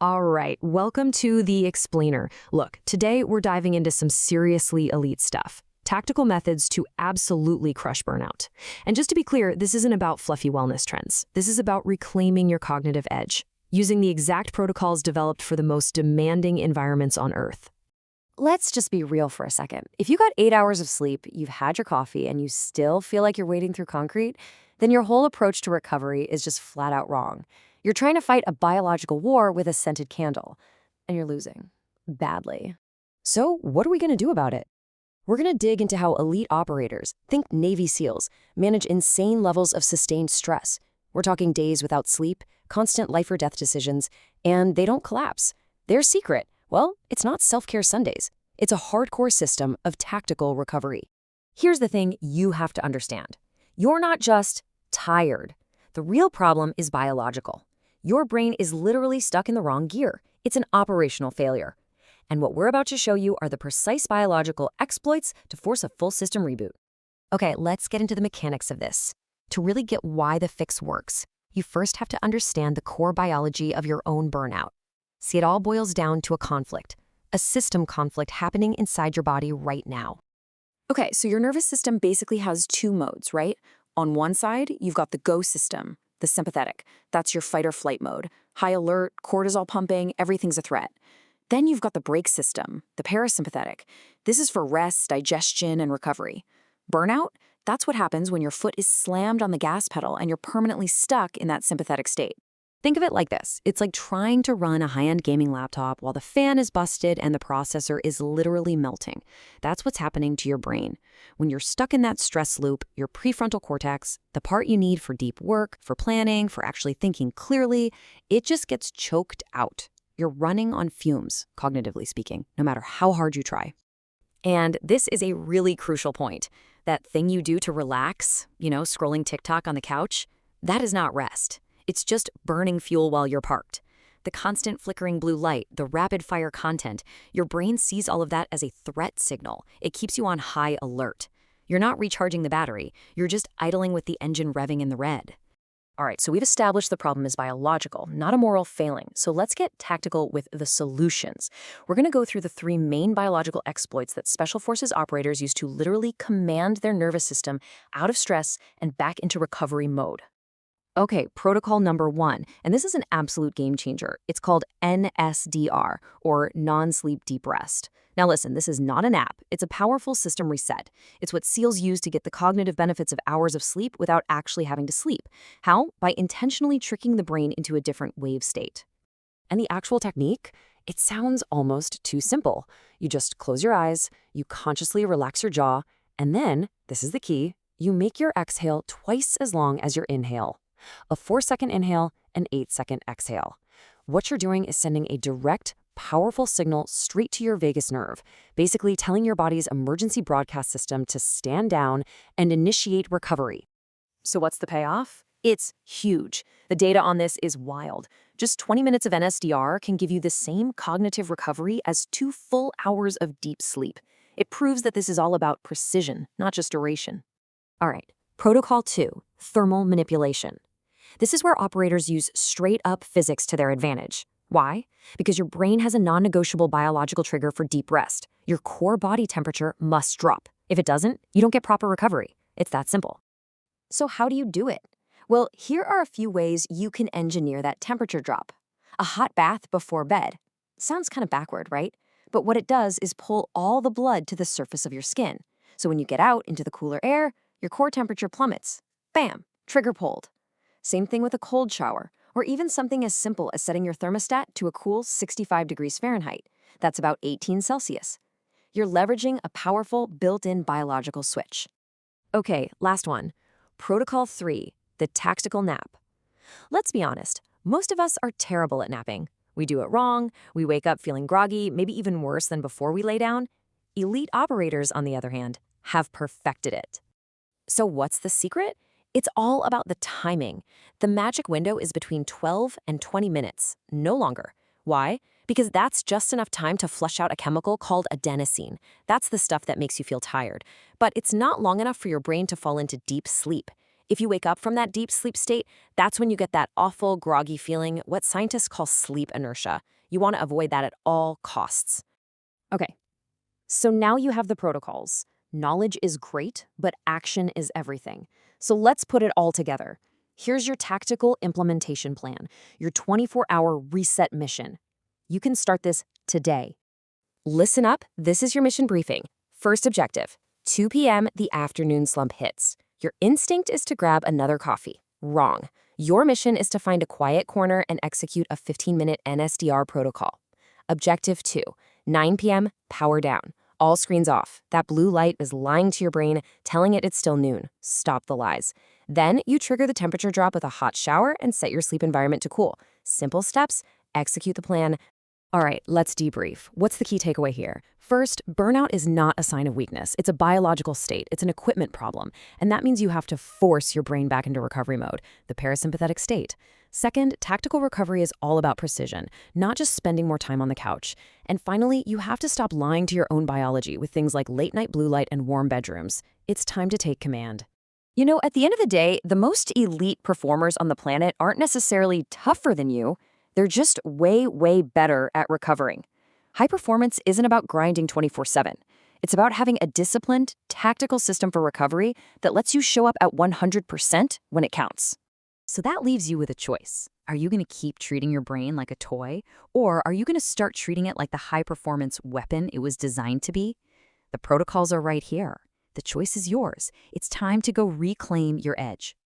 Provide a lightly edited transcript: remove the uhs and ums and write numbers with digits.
All right, welcome to The Explainer. Look, today we're diving into some seriously elite stuff. Tactical methods to absolutely crush burnout. And just to be clear, this isn't about fluffy wellness trends. This is about reclaiming your cognitive edge, using the exact protocols developed for the most demanding environments on Earth. Let's just be real for a second. If you got 8 hours of sleep, you've had your coffee, and you still feel like you're wading through concrete, then your whole approach to recovery is just flat out wrong. You're trying to fight a biological war with a scented candle, and you're losing. Badly. So, what are we going to do about it? We're going to dig into how elite operators, think Navy SEALs, manage insane levels of sustained stress. We're talking days without sleep, constant life or death decisions, and they don't collapse. Their secret, well, it's not self-care Sundays. It's a hardcore system of tactical recovery. Here's the thing you have to understand. You're not just tired. The real problem is biological. Your brain is literally stuck in the wrong gear. It's an operational failure. And what we're about to show you are the precise biological exploits to force a full system reboot. Okay, let's get into the mechanics of this. To really get why the fix works, you first have to understand the core biology of your own burnout. See, it all boils down to a system conflict happening inside your body right now. Okay, so your nervous system basically has two modes, right? On one side, you've got the go system, the sympathetic. That's your fight or flight mode. High alert, cortisol pumping, everything's a threat. Then you've got the brake system, the parasympathetic. This is for rest, digestion, and recovery. Burnout, that's what happens when your foot is slammed on the gas pedal and you're permanently stuck in that sympathetic state. Think of it like this. It's like trying to run a high-end gaming laptop while the fan is busted and the processor is literally melting. That's what's happening to your brain. When you're stuck in that stress loop, your prefrontal cortex, the part you need for deep work, for planning, for actually thinking clearly, it just gets choked out. You're running on fumes, cognitively speaking, no matter how hard you try. And this is a really crucial point. That thing you do to relax, scrolling TikTok on the couch, that is not rest. It's just burning fuel while you're parked. The constant flickering blue light, the rapid-fire content, your brain sees all of that as a threat signal. It keeps you on high alert. You're not recharging the battery. You're just idling with the engine revving in the red. All right, so we've established the problem is biological, not a moral failing. So let's get tactical with the solutions. We're going to go through the three main biological exploits that Special Forces operators use to literally command their nervous system out of stress and back into recovery mode. Okay, protocol number 1, and this is an absolute game changer. It's called NSDR, or non-sleep deep rest. Now listen, this is not an app. It's a powerful system reset. It's what SEALs use to get the cognitive benefits of hours of sleep without actually having to sleep. How? By intentionally tricking the brain into a different wave state. And the actual technique? It sounds almost too simple. You just close your eyes, you consciously relax your jaw, and then, this is the key, you make your exhale twice as long as your inhale. A 4-second inhale, and 8-second exhale. What you're doing is sending a direct, powerful signal straight to your vagus nerve, basically telling your body's emergency broadcast system to stand down and initiate recovery. So what's the payoff? It's huge. The data on this is wild. Just 20 minutes of NSDR can give you the same cognitive recovery as 2 full hours of deep sleep. It proves that this is all about precision, not just duration. All right, protocol 2, thermal manipulation. This is where operators use straight-up physics to their advantage. Why? Because your brain has a non-negotiable biological trigger for deep rest. Your core body temperature must drop. If it doesn't, you don't get proper recovery. It's that simple. So how do you do it? Well, here are a few ways you can engineer that temperature drop. A hot bath before bed. Sounds kind of backward, right? But what it does is pull all the blood to the surface of your skin. So when you get out into the cooler air, your core temperature plummets. Bam! Trigger pulled. Same thing with a cold shower, or even something as simple as setting your thermostat to a cool 65 degrees Fahrenheit. That's about 18 Celsius. You're leveraging a powerful built-in biological switch. Okay, last one. Protocol 3, the tactical nap. Let's be honest, most of us are terrible at napping. We do it wrong, we wake up feeling groggy, maybe even worse than before we lay down. Elite operators, on the other hand, have perfected it. So what's the secret? It's all about the timing. The magic window is between 12 and 20 minutes, no longer. Why? Because that's just enough time to flush out a chemical called adenosine. That's the stuff that makes you feel tired. But it's not long enough for your brain to fall into deep sleep. If you wake up from that deep sleep state, that's when you get that awful, groggy feeling, what scientists call sleep inertia. You want to avoid that at all costs. Okay, so now you have the protocols. Knowledge is great, but action is everything. So let's put it all together. Here's your tactical implementation plan, your 24-hour reset mission. You can start this today. Listen up, this is your mission briefing. First objective, 2 p.m. the afternoon slump hits. Your instinct is to grab another coffee. Wrong. Your mission is to find a quiet corner and execute a 15-minute NSDR protocol. Objective 2, 9 p.m., power down. All screens off. That blue light is lying to your brain, telling it it's still noon. Stop the lies. Then you trigger the temperature drop with a hot shower and set your sleep environment to cool. Simple steps, execute the plan. All right, let's debrief. What's the key takeaway here? First, burnout is not a sign of weakness. It's a biological state. It's an equipment problem. And that means you have to force your brain back into recovery mode, the parasympathetic state. Second, tactical recovery is all about precision, not just spending more time on the couch. And finally, you have to stop lying to your own biology with things like late-night blue light and warm bedrooms. It's time to take command. You know, at the end of the day, the most elite performers on the planet aren't necessarily tougher than you. They're just way, way better at recovering. High performance isn't about grinding 24/7. It's about having a disciplined, tactical system for recovery that lets you show up at 100% when it counts. So that leaves you with a choice. Are you going to keep treating your brain like a toy, or are you going to start treating it like the high-performance weapon it was designed to be? The protocols are right here. The choice is yours. It's time to go reclaim your edge.